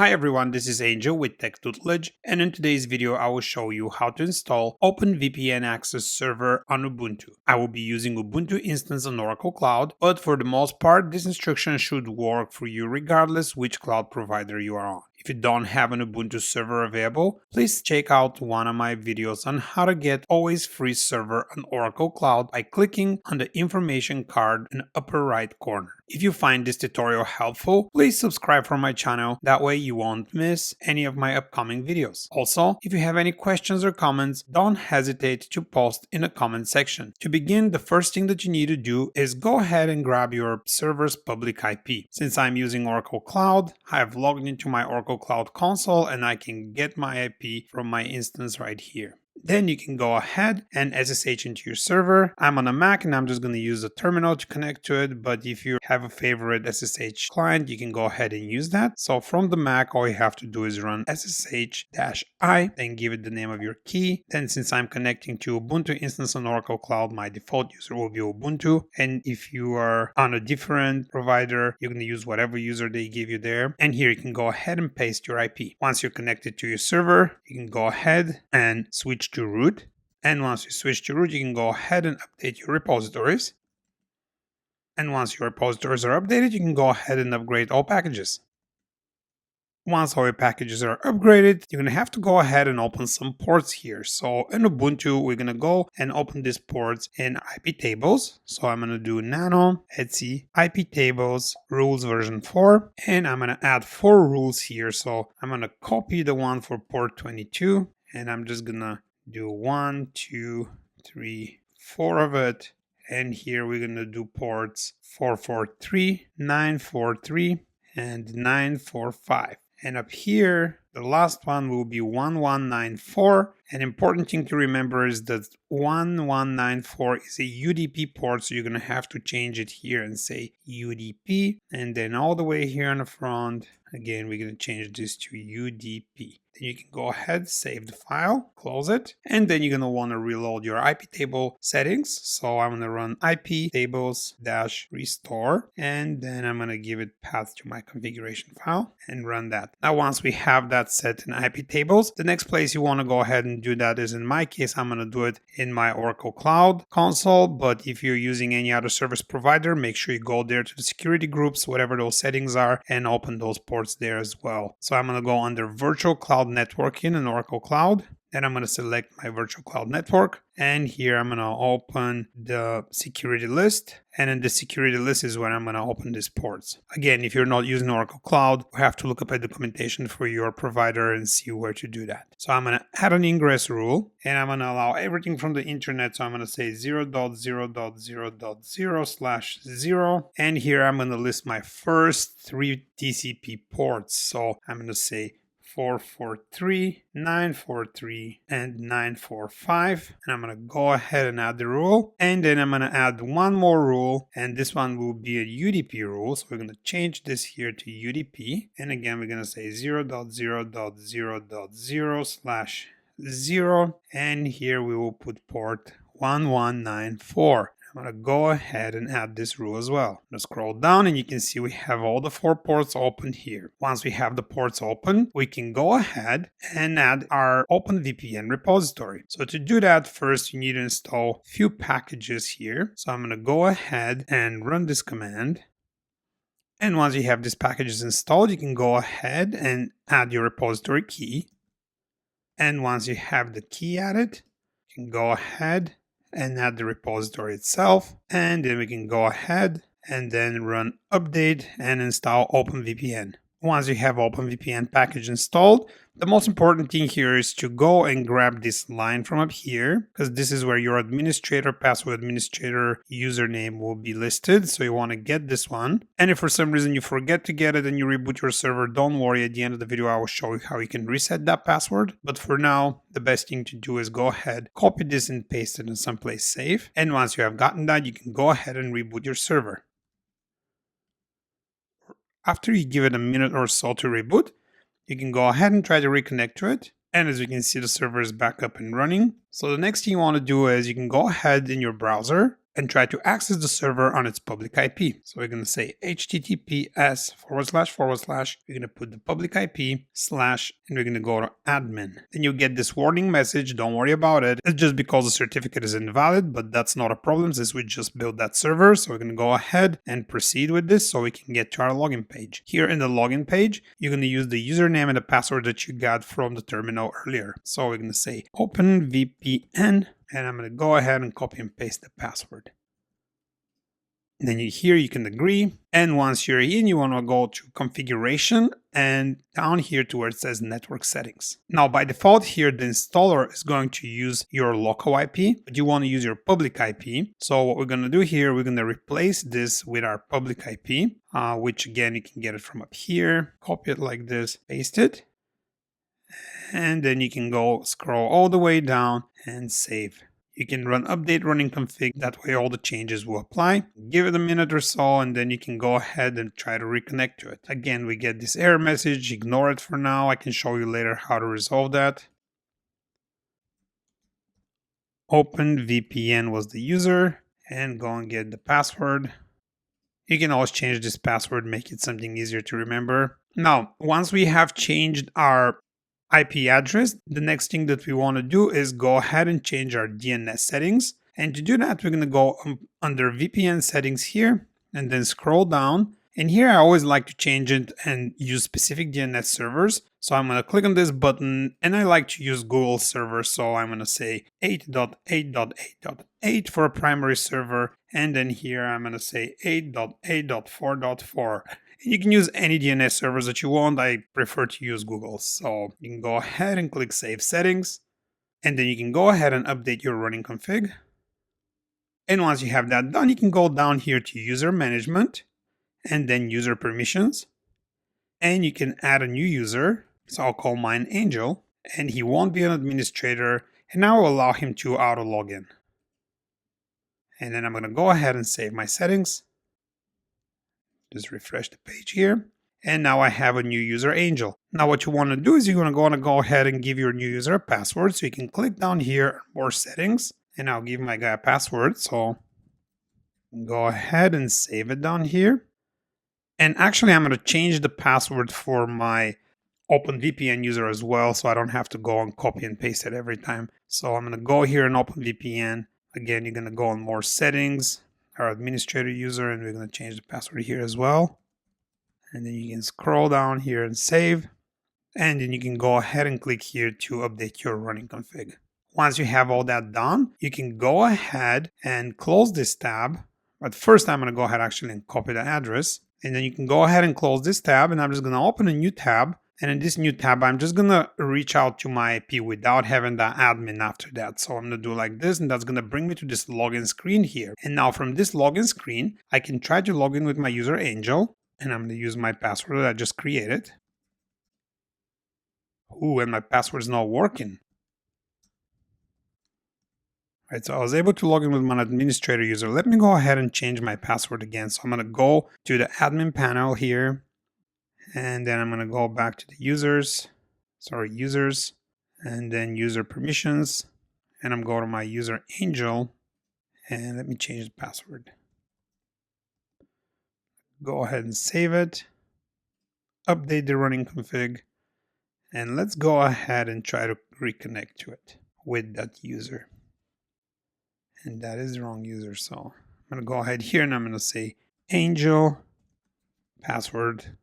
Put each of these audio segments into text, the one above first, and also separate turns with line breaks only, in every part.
Hi everyone, this is Angel with Tech Tutelage, and in today's video I will show you how to install OpenVPN Access Server on Ubuntu. I will be using Ubuntu instance on Oracle Cloud, but for the most part this instruction should work for you regardless which cloud provider you are on. If you don't have an Ubuntu server available, please check out one of my videos on how to get always free server on Oracle Cloud by clicking on the information card in the upper right corner. If you find this tutorial helpful, please subscribe for my channel, that way you won't miss any of my upcoming videos. Also, if you have any questions or comments, don't hesitate to post in the comment section. To begin, the first thing that you need to do is go ahead and grab your server's public IP. Since I'm using Oracle Cloud, I have logged into my Oracle Cloud console and I can get my IP from my instance right here. Then you can go ahead and SSH into your server. I'm on a Mac and I'm just going to use a terminal to connect to it, but if you have a favorite SSH client, you can go ahead and use that. So from the Mac, all you have to do is run SSH-I, then give it the name of your key. Then since I'm connecting to Ubuntu instance on Oracle Cloud, my default user will be Ubuntu. And if you are on a different provider, you're going to use whatever user they give you there. And here you can go ahead and paste your IP. Once you're connected to your server, you can go ahead and switch to root, and once you switch to root you can go ahead and update your repositories, and once your repositories are updated you can go ahead and upgrade all packages. Once all your packages are upgraded, you're going to have to go ahead and open some ports here. So in Ubuntu we're going to go and open these ports in iptables. So I'm going to do nano etc iptables rules version 4, and I'm going to add 4 rules here. So I'm going to copy the one for port 22, and I'm just going to do 1, 2, 3, 4 of it, and here we're going to do ports 443, 943, and 945. And up here, the last one will be 1194. An important thing to remember is that 1194 is a UDP port, so you're going to have to change it here and say UDP. And then all the way here on the front, again, we're going to change this to UDP. Then you can go ahead, save the file, close it, and then you're going to want to reload your IP table settings. So I'm going to run iptables-restore, and then I'm going to give it path to my configuration file and run that. Now, once we have that set in iptables, the next place you want to go ahead and do that is, in my case, I'm going to do it in my Oracle Cloud console, but if you're using any other service provider, make sure you go there to the security groups, whatever those settings are, and open those ports there as well. So I'm going to go under virtual cloud networking in Oracle Cloud. Then I'm going to select my virtual cloud network, and here I'm going to open the security list, and in the security list is where I'm going to open these ports. Again, if you're not using Oracle Cloud, you have to look up at documentation for your provider and see where to do that. So I'm going to add an ingress rule, and I'm going to allow everything from the internet. So I'm going to say 0.0.0.0/0, and here I'm going to list my first 3 TCP ports. So I'm going to say 443, 943, and 945. And I'm going to go ahead and add the rule. And then I'm going to add one more rule. And this one will be a UDP rule. So we're going to change this here to UDP. And again, we're going to say 0.0.0.0/0. And here we will put port 1194. I'm going to go ahead and add this rule as well. I'm going to scroll down and you can see we have all the 4 ports open here. Once we have the ports open, we can go ahead and add our OpenVPN repository. So to do that, first you need to install a few packages here. So I'm going to go ahead and run this command. And once you have these packages installed, you can go ahead and add your repository key. And once you have the key added, you can go ahead and add the repository itself, and then we can go ahead and then run update and install OpenVPN. Once you have OpenVPN package installed, the most important thing here is to go and grab this line from up here, because this is where your administrator, password administrator, username will be listed. So you want to get this one. And if for some reason you forget to get it and you reboot your server, don't worry. At the end of the video, I will show you how you can reset that password. But for now, the best thing to do is go ahead, copy this and paste it in someplace safe. And once you have gotten that, you can go ahead and reboot your server. After you give it a minute or so to reboot, you can go ahead and try to reconnect to it. And as you can see, the server is back up and running. So the next thing you want to do is you can go ahead in your browser and try to access the server on its public IP. So we're going to say https // we're going to put the public IP slash, and we're going to go to admin. Then you get this warning message. Don't worry about it. It's just because the certificate is invalid, but that's not a problem since we just built that server. So we're going to go ahead and proceed with this so we can get to our login page. Here in the login page, you're going to use the username and the password that you got from the terminal earlier. So we're going to say OpenVPN, and I'm going to go ahead and copy and paste the password. Then here you can agree, and once you're in, you want to go to configuration and down here to where it says network settings. Now by default here, the installer is going to use your local IP, but you want to use your public IP. So what we're going to do here, we're going to replace this with our public IP, which again, you can get it from up here, copy it like this, paste it, and then you can go scroll all the way down and save. You can run update running config, that way all the changes will apply. Give it a minute or so and then you can go ahead and try to reconnect to it. Again, we get this error message, ignore it for now. I can show you later how to resolve that. OpenVPN was the user, and go and get the password. You can always change this password, make it something easier to remember. Now, once we have changed our IP address, the next thing that we want to do is go ahead and change our DNS settings. And to do that, we're going to go under VPN settings here and then scroll down. And here I always like to change it and use specific DNS servers. So I'm going to click on this button, and I like to use Google server. So I'm going to say 8.8.8.8 for a primary server. And then here I'm going to say 8.8.4.4. You can use any DNS servers that you want. I prefer to use Google. So you can go ahead and click Save Settings. And then you can go ahead and update your running config. And once you have that done, you can go down here to User Management and then User Permissions. And you can add a new user. So I'll call mine Angel. And he won't be an administrator. And I will allow him to auto login. And then I'm going to go ahead and save my settings. Just refresh the page here. And now I have a new user, Angel. Now what you want to do is you're going to go ahead and give your new user a password. So you can click down here, more settings, and I'll give my guy a password. So go ahead and save it down here. And actually I'm going to change the password for my OpenVPN user as well, so I don't have to go and copy and paste it every time. So I'm going to go here in OpenVPN. Again, you're going to go on more settings, our administrator user, and we're going to change the password here as well. And then you can scroll down here and save. And then you can go ahead and click here to update your running config. Once you have all that done, you can go ahead and close this tab. But first I'm going to go ahead actually and copy the address. And then you can go ahead and close this tab, and I'm just going to open a new tab. And in this new tab, I'm just going to reach out to my IP without having the admin after that. So I'm going to do like this, and that's going to bring me to this login screen here. And now from this login screen, I can try to log in with my user Angel, and I'm going to use my password that I just created. Ooh, and my password is not working. Right, so I was able to log in with my administrator user. Let me go ahead and change my password again. So I'm going to go to the admin panel here. And then I'm going to go back to the users, and then user permissions. And I'm going to my user Angel, and let me change the password. Go ahead and save it, update the running config, and let's go ahead and try to reconnect to it with that user. And that is the wrong user, so I'm going to go ahead here and I'm going to say Angel, password.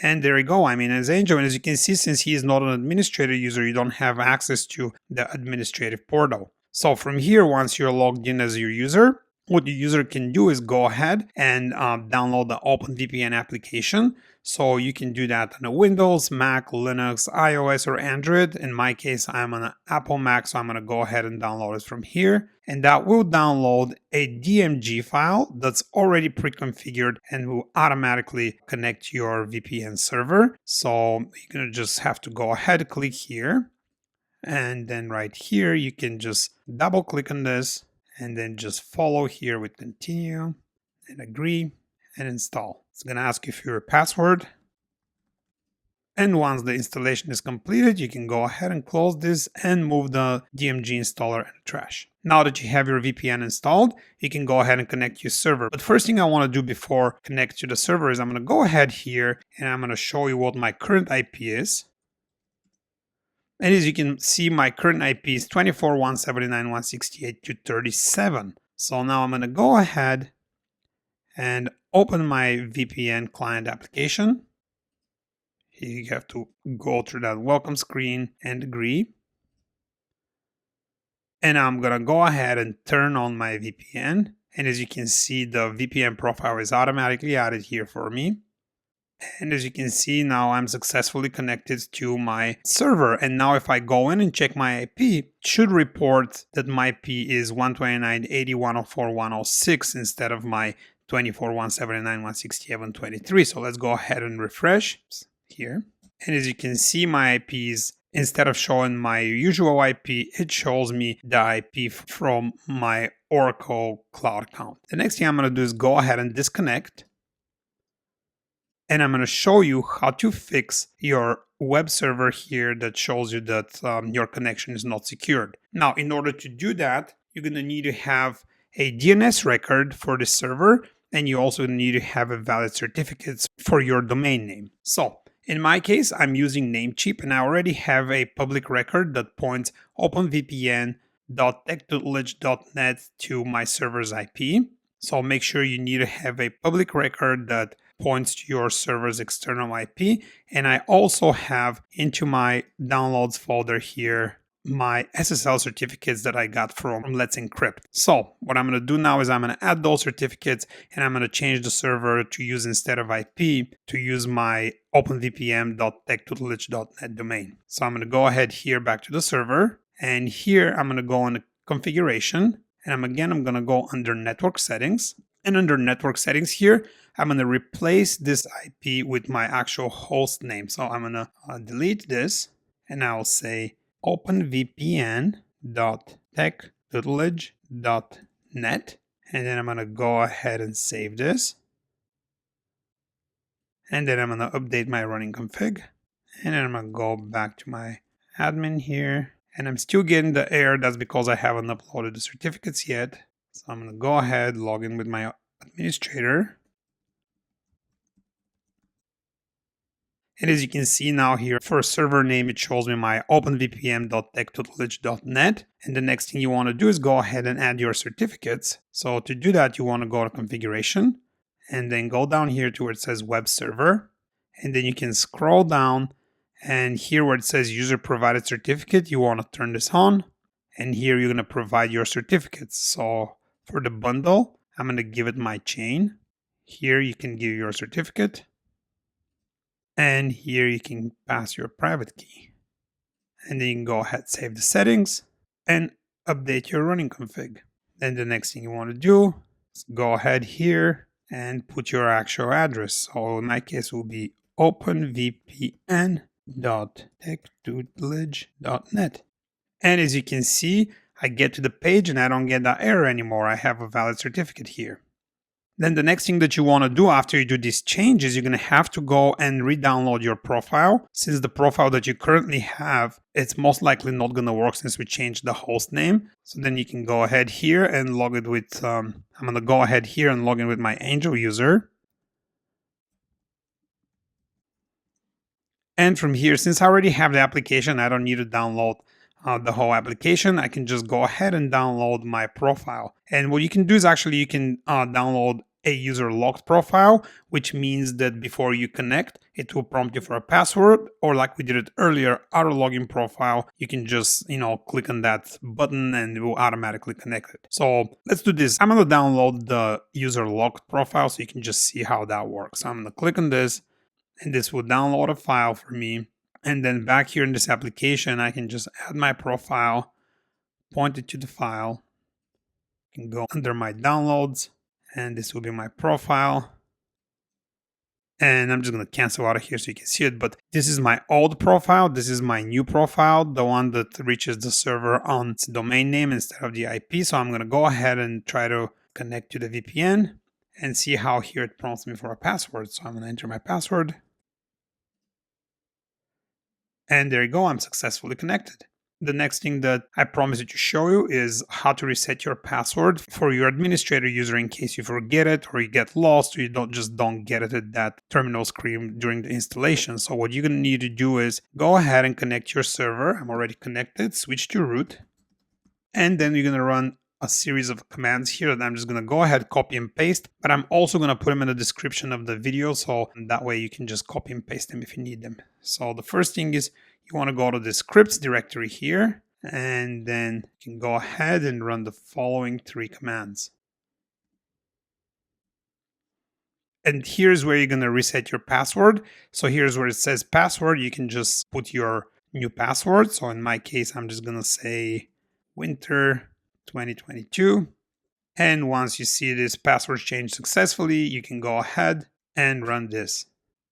And there we go. I mean, as Angel, and as you can see, since he is not an administrator user, you don't have access to the administrative portal. So from here, once you're logged in as your user, what the user can do is go ahead and download the OpenVPN application. So you can do that on a Windows, Mac, Linux, iOS, or Android. In my case, I'm on an Apple Mac, so I'm going to go ahead and download it from here. And that will download a DMG file that's already pre-configured and will automatically connect to your VPN server. So you're going to just have to go ahead, click here. And then right here, you can just double click on this and then just follow here with continue and agree and install. It's going to ask you for your password. And once the installation is completed, you can go ahead and close this and move the DMG installer in the trash. Now that you have your VPN installed, you can go ahead and connect your server. But first thing I want to do before connect to the server is I'm going to go ahead here and I'm going to show you what my current IP is. And as you can see, my current IP is 24.179.168.237. So now I'm going to go ahead and open my VPN client application. You have to go through that welcome screen and agree. And I'm going to go ahead and turn on my VPN. And as you can see, the VPN profile is automatically added here for me. And as you can see, now I'm successfully connected to my server. And now if I go in and check my IP, it should report that my IP is 129.80.104.106 instead of my 24.179.168.123. So let's go ahead and refresh here. And as you can see, my IPs, instead of showing my usual IP, it shows me the IP from my Oracle Cloud account. The next thing I'm going to do is go ahead and disconnect. And I'm going to show you how to fix your web server here that shows you that your connection is not secured. Now, in order to do that, you're going to need to have a DNS record for the server, and you also need to have a valid certificate for your domain name. So, in my case, I'm using Namecheap, and I already have a public record that points openvpn.techtutelage.net to my server's IP. So make sure you need to have a public record that points to your server's external IP. And I also have into my downloads folder here my SSL certificates that I got from Let's Encrypt. So what I'm going to do now is I'm going to add those certificates and I'm going to change the server to use, instead of IP, to use my openvpn.techtutelage.net domain. So I'm going to go ahead here back to the server, and here I'm going to go on configuration, and I'm going to go under network settings. And under network settings here, I'm going to replace this IP with my actual host name. So I'm going to delete this, and I'll say openvpn.techtutelage.net, and then I'm going to go ahead and save this. And then I'm going to update my running config, and then I'm going to go back to my admin here, and I'm still getting the error. That's because I haven't uploaded the certificates yet. So I'm going to go ahead, log in with my administrator. And as you can see now here, for server name, it shows me my openvpn.techtutelage.net. And the next thing you want to do is go ahead and add your certificates. So to do that, you want to go to configuration and then go down here to where it says web server. And then you can scroll down, and here where it says user provided certificate, you want to turn this on. And here you're going to provide your certificates. So for the bundle, I'm going to give it my chain. Here you can give your certificate. And here you can pass your private key. And then you can go ahead, save the settings, and update your running config. Then the next thing you want to do is go ahead here and put your actual address. So in my case, it will be openvpn.techtutelage.net. And as you can see, I get to the page and I don't get that error anymore. I have a valid certificate here. Then the next thing that you want to do after you do these changes, you're going to have to go and re-download your profile. Since the profile that you currently have, it's most likely not going to work since we changed the host name. So then you can go ahead here and log it with, I'm going to go ahead here and log in with my Angel user. And from here, since I already have the application, I don't need to download the whole application. I can just go ahead and download my profile. And what you can do is actually you can download a user locked profile, which means that before you connect, it will prompt you for a password, or like we did it earlier, auto login profile. You can just, click on that button and it will automatically connect it. So let's do this. I'm going to download the user locked profile so you can just see how that works. So I'm going to click on this, and this will download a file for me. And then back here in this application, I can just add my profile, point it to the file. I can go under my downloads, and this will be my profile. And I'm just going to cancel out of here so you can see it. But this is my old profile. This is my new profile, the one that reaches the server on its domain name instead of the IP. So I'm going to go ahead and try to connect to the VPN and see how here it prompts me for a password. So I'm going to enter my password. And there you go, I'm successfully connected. The next thing that I promised to show you is how to reset your password for your administrator user in case you forget it or you get lost or you don't get it at that terminal screen during the installation. So what you're going to need to do is go ahead and connect your server. I'm already connected, switch to root, and then you're going to run a series of commands here that I'm just going to go ahead, copy and paste, but I'm also going to put them in the description of the video, so that way you can just copy and paste them if you need them. So the first thing is you want to go to the scripts directory here, and then you can go ahead and run the following 3 commands. And here's where you're going to reset your password. So here's where it says password. You can just put your new password. So in my case, I'm just going to say winter 2022. And once you see this password change successfully, you can go ahead and run this.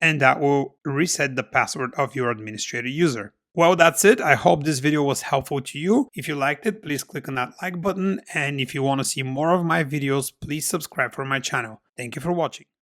And that will reset the password of your administrator user. Well, that's it. I hope this video was helpful to you. If you liked it, please click on that like button. And if you want to see more of my videos, please subscribe for my channel. Thank you for watching.